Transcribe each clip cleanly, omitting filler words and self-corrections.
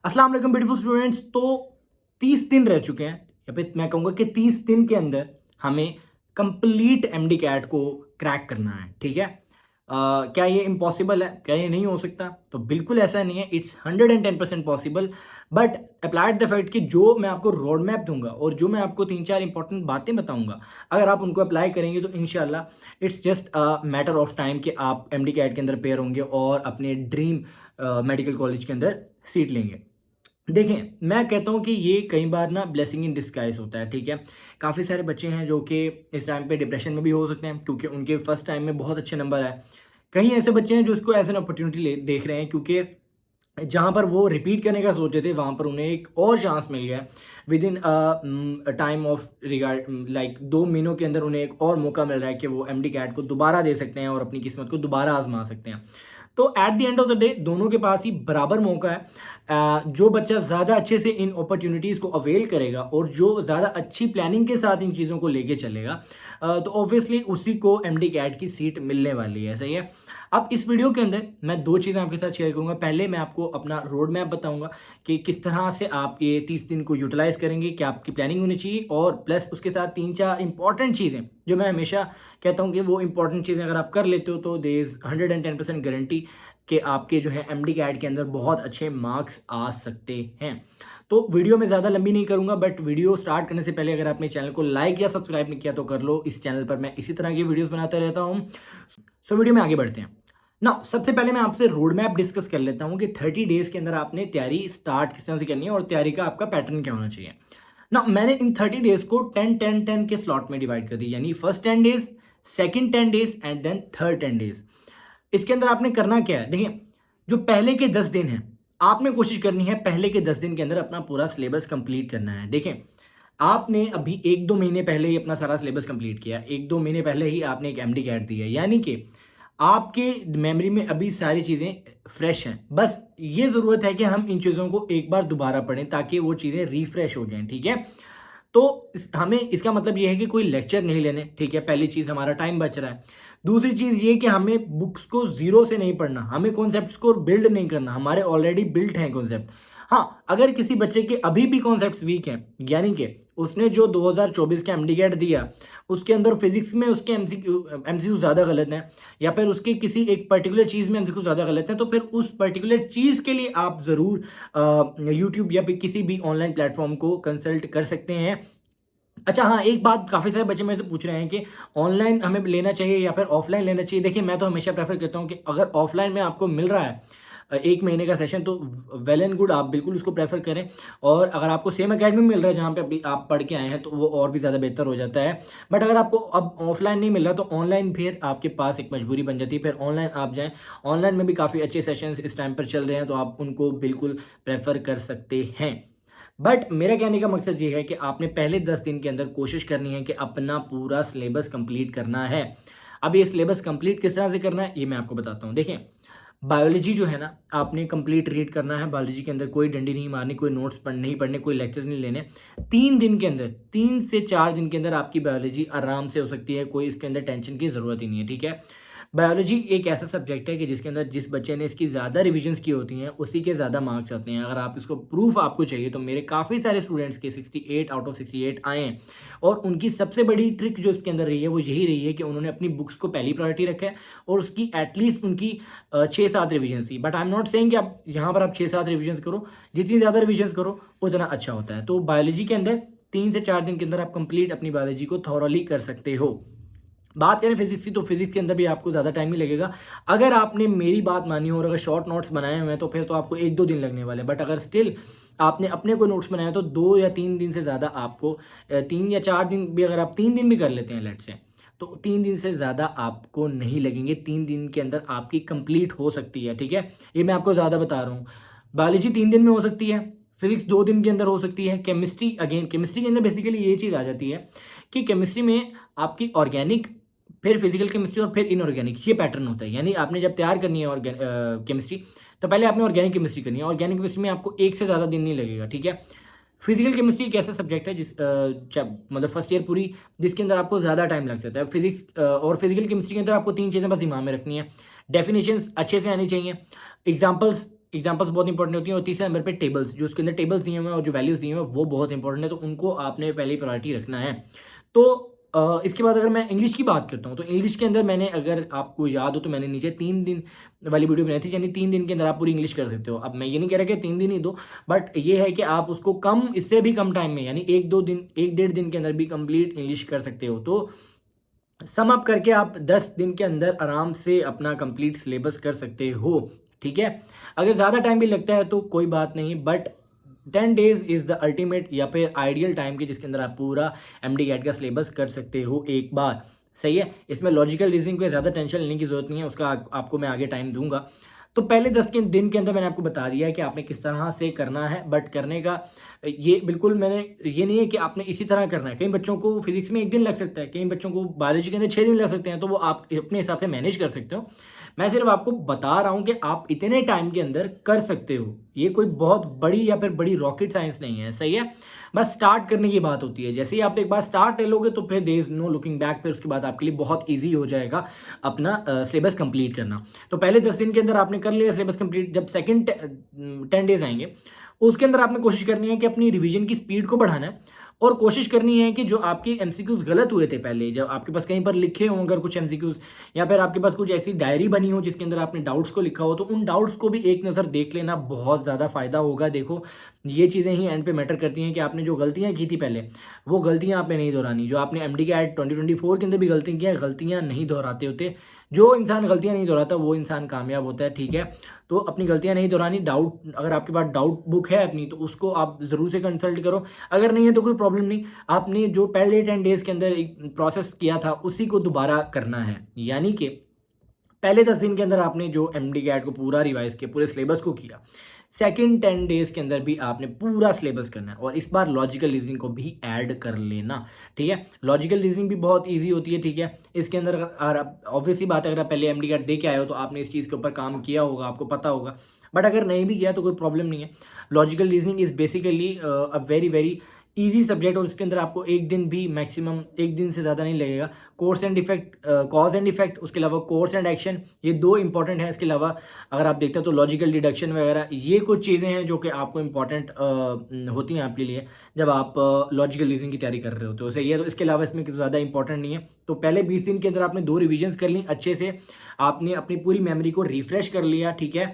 अस्सलाम वालेकुम beautiful students. तो 30 दिन रह चुके हैं, या फिर मैं कहूँगा कि 30 दिन के अंदर हमें कंप्लीट एमडी कैट को क्रैक करना है। ठीक है, क्या ये इम्पॉसिबल है? क्या ये नहीं हो सकता? तो बिल्कुल ऐसा नहीं है, it's 110% possible. But applied the fact कि जो मैं आपको रोड मैप दूंगा और जो मैं आपको 3-4 इंपॉर्टेंट बातें बताऊंगा, अगर आप उनको अप्लाई करेंगे तो इंशाल्लाह it's just a matter of time कि आप एमडी कैट के अंदर पेयर होंगे और अपने ड्रीम मेडिकल कॉलेज के अंदर सीट लेंगे। देखें, मैं कहता हूँ कि ये कई बार ना ब्लेसिंग इन डिस्गाइज होता है। ठीक है, काफ़ी सारे बच्चे हैं जो कि इस टाइम पे डिप्रेशन में भी हो सकते हैं क्योंकि उनके फर्स्ट टाइम में बहुत अच्छे नंबर आए। कहीं ऐसे बच्चे हैं जो इसको एज एन अपॉर्चुनिटी देख रहे हैं क्योंकि जहाँ पर वो रिपीट करने का सोचे थे वहाँ पर उन्हें एक और चांस मिल गया। With in time of regard like 2 महीनों के अंदर उन्हें एक और मौका मिल रहा है कि वो एमडी कैट को दोबारा दे सकते हैं और अपनी किस्मत को दोबारा आजमा सकते हैं। तो eight the end of the day दोनों के पास ही बराबर मौका है। जो बच्चा ज़्यादा अच्छे से इन अपॉर्चुनिटीज़ को अवेल करेगा और जो ज़्यादा अच्छी प्लानिंग के साथ इन चीज़ों को लेके चलेगा, तो ऑब्वियसली उसी को एमडी कैट की सीट मिलने वाली है। सही है। अब इस वीडियो के अंदर मैं दो चीज़ें आपके साथ शेयर करूंगा। पहले मैं आपको अपना रोड मैप बताऊंगा कि किस तरह से आप ये 30 दिन को यूटिलाइज करेंगे, क्या आपकी प्लानिंग होनी चाहिए, और प्लस उसके साथ 3-4 इंपॉर्टेंट चीज़ें जो मैं हमेशा कहता हूं कि वो इंपॉर्टेंट चीज़ें अगर आप कर लेते हो तो देयर इज 110% गारंटी कि आपके जो है एमडी कैट के अंदर बहुत अच्छे मार्क्स आ सकते हैं। तो वीडियो में ज़्यादा लंबी नहीं करूंगा, बट वीडियो स्टार्ट करने से पहले अगर आपने चैनल को लाइक या सब्सक्राइब नहीं किया तो कर लो। इस चैनल पर मैं इसी तरह की वीडियोस बनाता रहता हूं। सो वीडियो में आगे बढ़ते हैं ना। सबसे पहले मैं आपसे रोड मैप डिस्कस कर लेता हूं कि 30 डेज के अंदर आपने तैयारी स्टार्ट किस तरह से करनी है और तैयारी का आपका पैटर्न क्या होना चाहिए ना। मैंने इन 30 डेज को 10-10-10 के स्लॉट में डिवाइड कर दी, यानी first 10 days, second 10 days and then third 10 days. इसके अंदर आपने करना क्या है? देखिए, जो पहले के 10 दिन हैं, आपने कोशिश करनी है पहले के 10 दिन के अंदर अपना पूरा सिलेबस कंप्लीट करना है। देखें, आपने अभी 1-2 महीने पहले ही अपना सारा सिलेबस कंप्लीट किया, 1-2 महीने पहले ही आपने एक एमडी कैट दी है, यानी कि आपके मेमोरी में अभी सारी चीज़ें फ्रेश हैं। बस ये ज़रूरत है कि हम इन चीज़ों को एक बार दोबारा पढ़ें ताकि वो चीज़ें रिफ्रेश हो जाएं। ठीक है, तो हमें इसका मतलब ये है कि कोई लेक्चर नहीं लेने। ठीक है, पहली चीज़ हमारा टाइम बच रहा है। दूसरी चीज़ ये कि हमें बुक्स को ज़ीरो से नहीं पढ़ना, हमें कॉन्सेप्ट्स को बिल्ड नहीं करना, हमारे ऑलरेडी बिल्ट हैं कॉन्सेप्ट। हाँ, अगर किसी बच्चे के अभी भी कॉन्सेप्ट्स वीक हैं, यानी कि उसने जो 2024 का एमडीगेट दिया उसके अंदर फिजिक्स में उसके एमसीक्यू ज़्यादा गलत हैं, या फिर उसके किसी एक पर्टिकुलर चीज़ में एमसीक्यू ज़्यादा गलत हैं, तो फिर उस पर्टिकुलर चीज़ के लिए आप ज़रूर यूट्यूब या फिर किसी भी ऑनलाइन प्लेटफॉर्म को कंसल्ट कर सकते हैं। अच्छा हाँ, एक बात काफ़ी सारे बच्चे मेरे से पूछ रहे हैं कि ऑनलाइन हमें लेना चाहिए या फिर ऑफलाइन लेना चाहिए। देखिए, मैं तो हमेशा प्रेफर करता हूँ कि अगर ऑफलाइन में आपको मिल रहा है 1 महीने का सेशन, तो वेल एंड गुड, आप बिल्कुल उसको प्रेफर करें। और अगर आपको सेम अकेडमी में मिल रहा है जहाँ पे अभी आप पढ़ के आए हैं तो वो और भी ज़्यादा बेहतर हो जाता है। बट अगर आपको अब ऑफलाइन नहीं मिल रहा तो ऑनलाइन फिर आपके पास एक मजबूरी बन जाती है, फिर ऑनलाइन आप जाएँ। ऑनलाइन में भी काफ़ी अच्छे सेशंस इस टाइम पर चल रहे हैं, तो आप उनको बिल्कुल प्रेफर कर सकते हैं। बट मेरा कहने का मकसद ये है कि आपने पहले 10 दिन के अंदर कोशिश करनी है कि अपना पूरा सिलेबस कंप्लीट करना है। अब ये सिलेबस कंप्लीट किस तरह से करना है ये मैं आपको बताता हूँ। देखें, बायोलॉजी जो है ना, आपने कंप्लीट रीड करना है। बायोलॉजी के अंदर कोई डंडी नहीं मारनी, कोई नोट्स नहीं पढ़ने, कोई लेक्चर नहीं लेने। 3 दिन के अंदर, 3 से 4 दिन के अंदर आपकी बायोलॉजी आराम से हो सकती है, कोई इसके अंदर टेंशन की ज़रूरत ही नहीं है। ठीक है, बायोलॉजी एक ऐसा सब्जेक्ट है कि जिसके अंदर जिस बच्चे ने इसकी ज़्यादा रिविजन्स की होती हैं उसी के ज़्यादा मार्क्स आते हैं। अगर आप इसको प्रूफ आपको चाहिए तो मेरे काफ़ी सारे स्टूडेंट्स के 68 आउट ऑफ 68 आए हैं, और उनकी सबसे बड़ी ट्रिक जो इसके अंदर रही है वो यही रही है कि उन्होंने अपनी बुक्स को पहली प्रायोरिटी रखा है और उसकी एटलीस्ट उनकी 6-7 रिविजन थी। But I am not saying कि आप यहाँ पर आप 6-7 रिविजन करो, जितनी ज़्यादा रिविजन करो उतना अच्छा होता है। तो बायोलॉजी के अंदर 3 से 4 दिन के अंदर आप कंप्लीट अपनी बायोलॉजी को थॉरली कर सकते हो। बात करें फिजिक्स की, तो फिजिक्स के अंदर भी आपको ज़्यादा टाइम नहीं लगेगा। अगर आपने मेरी बात मानी हो और अगर शॉर्ट नोट्स बनाए हुए हैं तो फिर तो आपको 1-2 दिन लगने वाले हैं। बट अगर स्टिल आपने अपने कोई नोट्स बनाए तो 2 या 3 दिन से ज़्यादा आपको 3 या 4 दिन भी, अगर आप 3 दिन भी कर लेते हैं लेट से, तो 3 दिन से ज़्यादा आपको नहीं लगेंगे। 3 दिन के अंदर आपकी कंप्लीट हो सकती है। ठीक है, ये मैं आपको ज़्यादा बता रहा हूँ। बायोलॉजी 3 दिन में हो सकती है, फिजिक्स 2 दिन के अंदर हो सकती है। केमिस्ट्री, अगेन केमिस्ट्री के अंदर बेसिकली ये चीज़ आ जाती है कि केमिस्ट्री में आपकी ऑर्गेनिक, फिर फिजिकल केमिस्ट्री और फिर इनऑर्गेनिक, ये पैटर्न होता है। यानी आपने जब तैयार करनी है केमिस्ट्री, तो पहले आपने ऑर्गेनिक केमिस्ट्री करनी है। ऑर्गेनिक केमिस्ट्री में आपको 1 से ज़्यादा दिन नहीं लगेगा। ठीक है, फिजिकल केमिस्ट्री एक ऐसा सब्जेक्ट है मतलब फर्स्ट ईयर पूरी जिसके अंदर आपको ज़्यादा टाइम लग जाता है। फिजिक्स और फिजिकल केमिस्ट्री के अंदर आपको 3 चीज़ें बस दिमाग में रखनी है। डेफिनेशंस अच्छे से आनी चाहिए, एग्जाम्पल्स एग्जाम्पल्स बहुत इंपॉर्टेंट होती हैं। और तीसरे नंबर पे टेबल्स, जो उसके अंदर टेबल्स दिए हुए हैं और जो वैल्यूज़ दिए हुए हैं वो बहुत इंपॉर्टेंट है, तो उनको आपने पहले प्रायोरिटी रखना है। तो इसके बाद अगर मैं इंग्लिश की बात करता हूँ, तो इंग्लिश के अंदर मैंने, अगर आपको याद हो तो मैंने नीचे 3 दिन वाली वीडियो बनाई थी, यानी 3 दिन के अंदर आप पूरी इंग्लिश कर सकते हो। अब मैं ये नहीं कह रहा कि 3 दिन ही दो, बट ये है कि आप उसको कम, इससे भी कम टाइम में, यानी 1-2 दिन, 1 डेढ़ दिन के अंदर भी कंप्लीट इंग्लिश कर सकते हो। तो सम अप करके आप 10 दिन के अंदर आराम से अपना कंप्लीट सिलेबस कर सकते हो, ठीक है। अगर ज़्यादा टाइम भी लगता है तो कोई बात नहीं, but 10 days is the ultimate या फिर आइडियल टाइम के जिसके अंदर आप पूरा एमडी कैट का सिलेबस कर सकते हो एक बार। सही है, इसमें लॉजिकल रीजनिंग पे ज़्यादा टेंशन लेने की ज़रूरत नहीं है, उसका आपको मैं आगे टाइम दूंगा। तो पहले 10 के दिन के अंदर मैंने आपको बता दिया है कि आपने किस तरह से करना है, बट करने का ये बिल्कुल मैंने, ये नहीं है कि आपने इसी तरह करना है। कई बच्चों को फिजिक्स में 1 दिन लग सकता है, कई बच्चों को बायोलॉजी के अंदर 6 दिन लग सकते हैं, तो वो आप अपने हिसाब से मैनेज कर सकते हो। मैं सिर्फ आपको बता रहा हूँ कि आप इतने टाइम के अंदर कर सकते हो, ये कोई बहुत बड़ी या फिर बड़ी रॉकेट साइंस नहीं है। सही है, बस स्टार्ट करने की बात होती है। जैसे ही आप एक बार स्टार्ट ले लोगे तो फिर there is no looking back, फिर उसके बाद आपके लिए बहुत ईजी हो जाएगा अपना सिलेबस कंप्लीट करना। तो पहले 10 दिन के अंदर आपने कर लिया सिलेबस कंप्लीट। जब सेकंड 10 डेज आएंगे, उसके अंदर आपने कोशिश करनी है कि अपनी रिवीजन की स्पीड को बढ़ाना है, और कोशिश करनी है कि जो आपके एमसीक्यूज गलत हुए थे पहले, जब आपके पास कहीं पर लिखे हों अगर कुछ एमसीक्यूज, या फिर आपके पास कुछ ऐसी डायरी बनी हो जिसके अंदर आपने डाउट्स को लिखा हो, तो उन डाउट्स को भी एक नज़र देख लेना, बहुत ज़्यादा फ़ायदा होगा। देखो, ये चीज़ें ही एंड पे मैटर करती हैं कि आपने जो गलतियाँ की थी पहले, वो गलतियाँ आपने नहीं दोहरानी। जो आपने एमडी के एड 2024 के अंदर भी गलतियाँ की हैं, गलतियाँ नहीं दोहराते होते। जो इंसान गलतियाँ नहीं दोहराता वो इंसान कामयाब होता है, ठीक है। तो अपनी गलतियाँ नहीं दोहरानी। डाउट, अगर आपके पास डाउट बुक है अपनी, तो उसको आप ज़रूर से कंसल्ट करो। अगर नहीं है तो कोई प्रॉब्लम नहीं, आपने जो पहले 10 डेज़ के अंदर एक प्रोसेस किया था उसी को दोबारा करना है। यानी कि पहले 10 दिन के अंदर आपने जो एमडी कैट को पूरा रिवाइज किया, पूरे सिलेबस को किया, सेकंड 10 डेज़ के अंदर भी आपने पूरा सिलेबस करना है, और इस बार लॉजिकल रीजनिंग को भी ऐड कर लेना, ठीक है। लॉजिकल रीजनिंग भी बहुत इजी होती है, ठीक है। इसके अंदर ऑब्वियसली बात है, अगर आप पहले एमडी कैट दे के आए हो तो आपने इस चीज़ के ऊपर काम किया होगा, आपको पता होगा। बट अगर नहीं भी किया तो कोई प्रॉब्लम नहीं है। Logical reasoning is basically a very very easy subject, और इसके अंदर आपको एक दिन भी, मैक्सिमम एक दिन से ज़्यादा नहीं लगेगा। Course and effect, cause and effect, उसके अलावा कोर्स एंड एक्शन, ये 2 इंपॉर्टेंट हैं। इसके अलावा अगर आप देखते हैं तो लॉजिकल डिडक्शन वगैरह, ये कुछ चीज़ें हैं जो कि आपको इंपॉर्टेंट होती हैं आपके लिए जब आप लॉजिकल रीजनिंग की तैयारी कर रहे होते हो। सही है, तो इसके अलावा इसमें ज़्यादा इंपॉर्टेंट नहीं है। तो पहले 20 दिन के अंदर आपने 2 रिविजन्स कर ली अच्छे से, आपने अपनी पूरी मेमोरी को रिफ्रेश कर लिया, ठीक है।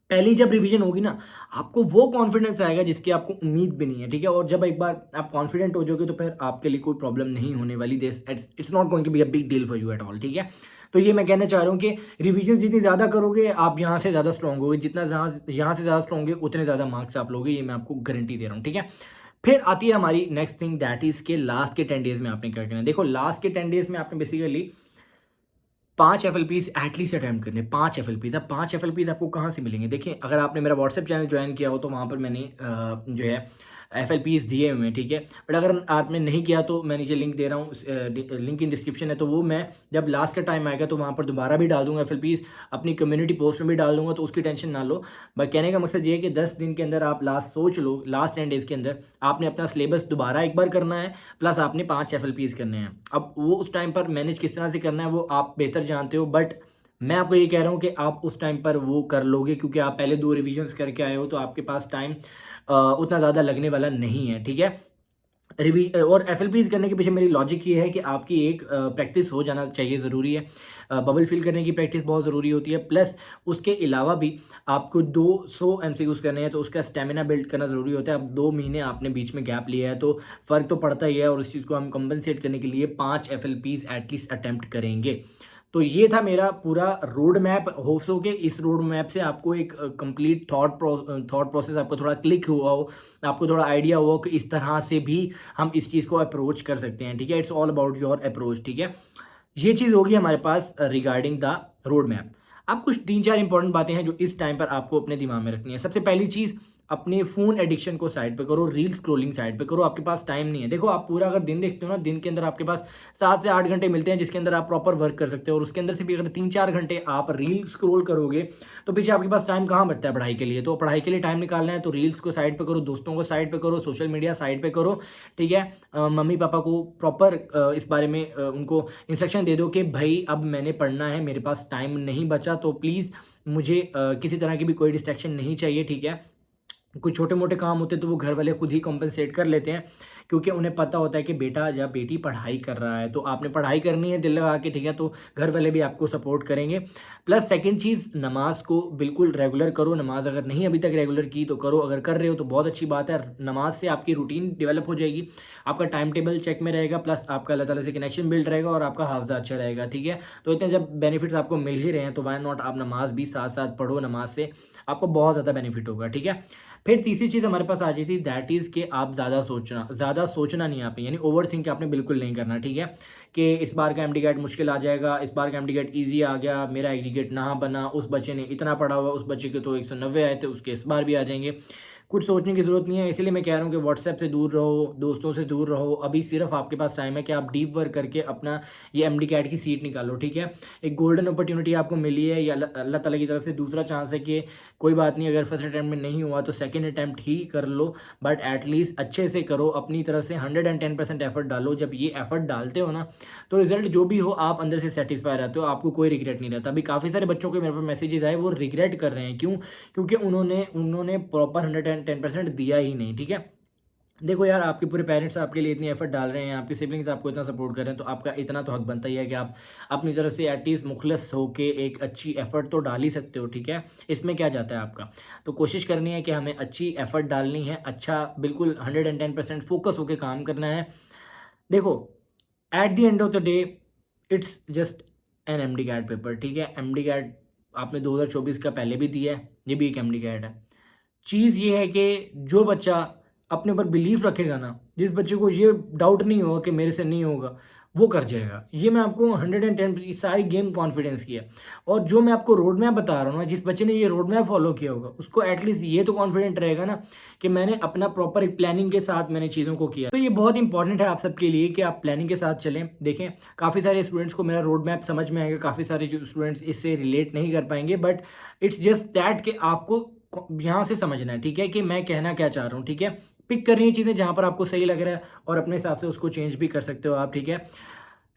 पहली जब रिवीजन होगी ना, आपको वो कॉन्फिडेंस आएगा जिसकी आपको उम्मीद भी नहीं है, ठीक है। और जब एक बार आप कॉन्फिडेंट हो जाओगे तो फिर आपके लिए कोई प्रॉब्लम नहीं होने वाली। This it's not going to be a big deal for you at all, ठीक है। तो ये मैं कहना चाह रहा हूँ कि रिवीजन जितनी ज़्यादा करोगे आप यहाँ से ज़्यादा स्ट्रॉन्ग होगे, जितना यहाँ से ज़्यादा स्ट्रॉन्ग होगे उतने ज़्यादा मार्क्स आप लोगे, ये मैं आपको गारंटी दे रहा हूँ, ठीक है। फिर आती है हमारी नेक्स्ट थिंग, दैट इज़ के लास्ट के 10 डेज़ में आपने क्या करना है। देखो, लास्ट के 10 डेज़ में आपने बेसिकली 5 एफएलपीज़ एटलीस्ट अटेम्प्ट करने, 5 एफएलपीज़। अब 5 एफएलपीज़ आपको कहाँ से मिलेंगे? देखिए, अगर आपने मेरा व्हाट्सएप चैनल ज्वाइन किया हो तो वहाँ पर मैंने जो है एफएलपीज़ दिए हुए हैं, ठीक है। बट अगर आपने नहीं किया तो मैं नीचे लिंक दे रहा हूँ, लिंक इन डिस्क्रिप्शन है, तो वो मैं जब लास्ट का टाइम आएगा तो वहाँ पर दोबारा भी डाल दूँगा एफएलपीज़, अपनी कम्युनिटी पोस्ट में भी डाल दूँगा, तो उसकी टेंशन ना लो। बट कहने का मकसद ये है कि 10 दिन के अंदर आप लास्ट सोच लो, लास्ट 10 डेज़ के अंदर आपने अपना सिलेबस दोबारा एक बार करना है, प्लस आपने 5 एफएलपीज़ करने हैं। अब वो उस टाइम पर मैनेज किस तरह से करना है वो आप बेहतर जानते हो, बट मैं आपको ये कह रहा हूँ कि आप उस टाइम पर वो कर लोगे, क्योंकि आप पहले 2 रिविजन्स करके आए हो, तो आपके पास टाइम उतना ज़्यादा लगने वाला नहीं है, ठीक है। और एफएलपीज़ करने के पीछे मेरी लॉजिक ये है कि आपकी एक प्रैक्टिस हो जाना चाहिए, ज़रूरी है। बबल फिल करने की प्रैक्टिस बहुत ज़रूरी होती है, प्लस उसके अलावा भी आपको 200 एमसीक्यूज़ करने हैं, तो उसका स्टेमिना बिल्ड करना ज़रूरी होता है। अब 2 महीने आपने बीच में गैप लिया है तो फ़र्क तो पड़ता ही है, और उस चीज़ को हम कंपनसेट करने के लिए 5 एफएलपीज़ एटलीस्ट अटैम्प्ट करेंगे। तो ये था मेरा पूरा रोड मैप। होप सो के इस रोड मैप से आपको एक कंप्लीट थॉट प्रोसेस आपको थोड़ा क्लिक हुआ हो, आपको थोड़ा आइडिया हुआ कि इस तरह से भी हम इस चीज़ को अप्रोच कर सकते हैं, ठीक है। It's all about your approach, ठीक है। ये चीज़ होगी हमारे पास रिगार्डिंग द रोड मैप। अब कुछ 3-4 इंपॉर्टेंट बातें हैं जो इस टाइम पर आपको अपने दिमाग में रखनी है। सबसे पहली चीज़, अपने फ़ोन एडिक्शन को साइड पे करो, रील स्क्रॉलिंग साइड पे करो। आपके पास टाइम नहीं है। देखो, आप पूरा अगर दिन देखते हो ना, दिन के अंदर आपके पास 7 से 8 घंटे मिलते हैं जिसके अंदर आप प्रॉपर वर्क कर सकते हो, और उसके अंदर से भी अगर 3-4 घंटे आप रील स्क्रॉल करोगे तो पीछे आपके पास टाइम कहाँ बचता है पढ़ाई के लिए। तो पढ़ाई के लिए टाइम निकालना है तो रील्स को साइड पे करो, दोस्तों को साइड पे करो, सोशल मीडिया साइड पे करो, ठीक है। मम्मी पापा को प्रॉपर इस बारे में उनको इंस्ट्रक्शन दे दो कि भाई अब मैंने पढ़ना है, मेरे पास टाइम नहीं बचा, तो प्लीज़ मुझे किसी तरह की भी कोई डिस्ट्रैक्शन नहीं चाहिए, ठीक है। कुछ छोटे मोटे काम होते हैं तो वो घर वाले खुद ही कॉम्पनसेट कर लेते हैं, क्योंकि उन्हें पता होता है कि बेटा या बेटी पढ़ाई कर रहा है तो आपने पढ़ाई करनी है दिल लगा के, ठीक है, तो घर वाले भी आपको सपोर्ट करेंगे। प्लस सेकंड चीज़, नमाज को बिल्कुल रेगुलर करो। नमाज अगर नहीं अभी तक रेगुलर की तो करो, अगर कर रहे हो तो बहुत अच्छी बात है। नमाज से आपकी रूटीन डेवलप हो जाएगी, आपका टाइम टेबल चेक में रहेगा, प्लस आपका अल्लाह ताला से कनेक्शन बिल्ड रहेगा और आपका हाफजा अच्छा रहेगा, ठीक है। तो इतने जब बेनिफिट्स आपको मिल ही रहे हैं तो वाई नॉट आप नमाज भी साथ साथ पढ़ो। नमाज से आपको बहुत ज़्यादा बेनिफिट होगा, ठीक है। फिर तीसरी चीज़ हमारे पास आ जाती थी, दैट इज़ कि आप ज़्यादा सोचना नहीं, आप यानी ओवर थिंक आपने बिल्कुल नहीं करना, ठीक है। कि इस बार का एमडी गेट मुश्किल आ जाएगा, इस बार का एमडी गेट ईजी आ गया, मेरा एमडी गेट ना बना, उस बच्चे ने इतना पढ़ा हुआ, उस बच्चे के तो 190 आए थे, उसके इस बार भी आ जाएंगे। कुछ सोचने की ज़रूरत नहीं है, इसीलिए मैं कह रहा हूँ कि व्हाट्सएप से दूर रहो, दोस्तों से दूर रहो। अभी सिर्फ आपके पास टाइम है कि आप डीप वर्क करके अपना ये एमडी कैट की सीट निकालो, ठीक है। एक गोल्डन अपॉर्चुनिटी आपको मिली है, या अल्लाह ताला की तरफ से दूसरा चांस है कि कोई बात नहीं, अगर फर्स्ट अटैम्प्ट में नहीं हुआ तो सेकंड अटैम्प्ट ही कर लो, बट एटलीस्ट अच्छे से करो, अपनी तरफ से 110% एफर्ट डालो। जब ये एफर्ट डालते हो ना तो रिजल्ट जो भी हो आप अंदर से सेटिस्फाई रहते हो, आपको कोई रिग्रेट नहीं रहता। अभी काफ़ी सारे बच्चों के मेरे पास मैसेजेस आए, वो रिग्रेट कर रहे हैं, क्यों? क्योंकि उन्होंने प्रॉपर 110% दिया ही नहीं, ठीक है। देखो यार, आपके पूरे पेरेंट्स आपके लिए इतनी एफर्ट डाल रहे हैं, आपके सिबलिंग्स आपको इतना सपोर्ट कर रहे हैं, तो आपका इतना तो हक बनता ही है कि आप अपनी तरफ से एटलीस्ट मुखलस होके एक अच्छी एफर्ट तो डाल ही सकते हो, ठीक है। इसमें क्या जाता है आपका, तो कोशिश करनी है कि हमें अच्छी एफर्ट डालनी है, अच्छा बिल्कुल 110% फोकस होकर काम करना है। देखो, at the end of the day it's just an MD CAT paper, ठीक है। एमडी कैट आपने 2024 का पहले भी दिया है, ये भी एक एमडी कैट है। चीज़ ये है कि जो बच्चा अपने ऊपर बिलीव रखेगा ना, जिस बच्चे को ये डाउट नहीं होगा कि मेरे से नहीं होगा, वो कर जाएगा। ये मैं आपको 110 सारी गेम कॉन्फिडेंस की है। और जो मैं आपको रोड मैप बता रहा हूँ ना, जिस बच्चे ने ये रोड मैप फॉलो किया होगा उसको एटलीस्ट ये तो कॉन्फिडेंट रहेगा ना कि मैंने अपना प्रॉपर एक प्लानिंग के साथ मैंने चीज़ों को किया। तो ये बहुत इंपॉर्टेंट है आप सबके लिए कि आप प्लानिंग के साथ चलें। देखें, काफ़ी सारे स्टूडेंट्स को मेरा रोड मैप समझ में आएगा, काफ़ी सारे जो स्टूडेंट्स इससे रिलेट नहीं कर पाएंगे, बट इट्स जस्ट दैट कि आपको यहाँ से समझना है, ठीक है, कि मैं कहना क्या चाह रहा हूँ, ठीक है। पिक करनी है चीज़ें जहाँ पर आपको सही लग रहा है और अपने हिसाब से उसको चेंज भी कर सकते हो आप, ठीक है।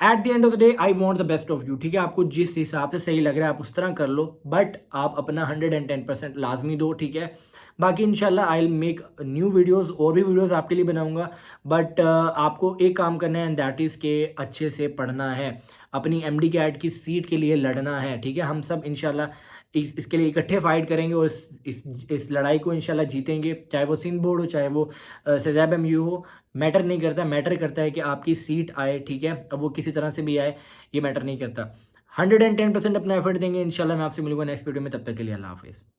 Eight the end of the day I want the best of you, ठीक है। आपको जिस हिसाब से सही लग रहा है आप उस तरह कर लो, बट आप अपना 110% लाजमी दो, ठीक है। बाकी इंशाल्लाह I will make new videos, और भी वीडियोस आपके लिए बनाऊंगा, बट आपको एक काम करना है, एंड दैट इज़ के अच्छे से पढ़ना है, अपनी एमडी कैट की सीट के लिए लड़ना है, ठीक है। हम सब इंशाल्लाह इसके लिए इकट्ठे फाइट करेंगे और इस लड़ाई को इंशाल्लाह जीतेंगे, चाहे वो सिंध बोर्ड हो, चाहे वो सजैब एमयू हो, मैटर नहीं करता। मैटर करता है कि आपकी सीट आए, ठीक है। अब वो किसी तरह से भी आए, ये मैटर नहीं करता। 110% अपना एफर्ट देंगे, इंशाल्लाह मैं आपसे मिलूंगा नेक्स्ट वीडियो में, तब तक के लिए अल्लाह हाफिज़।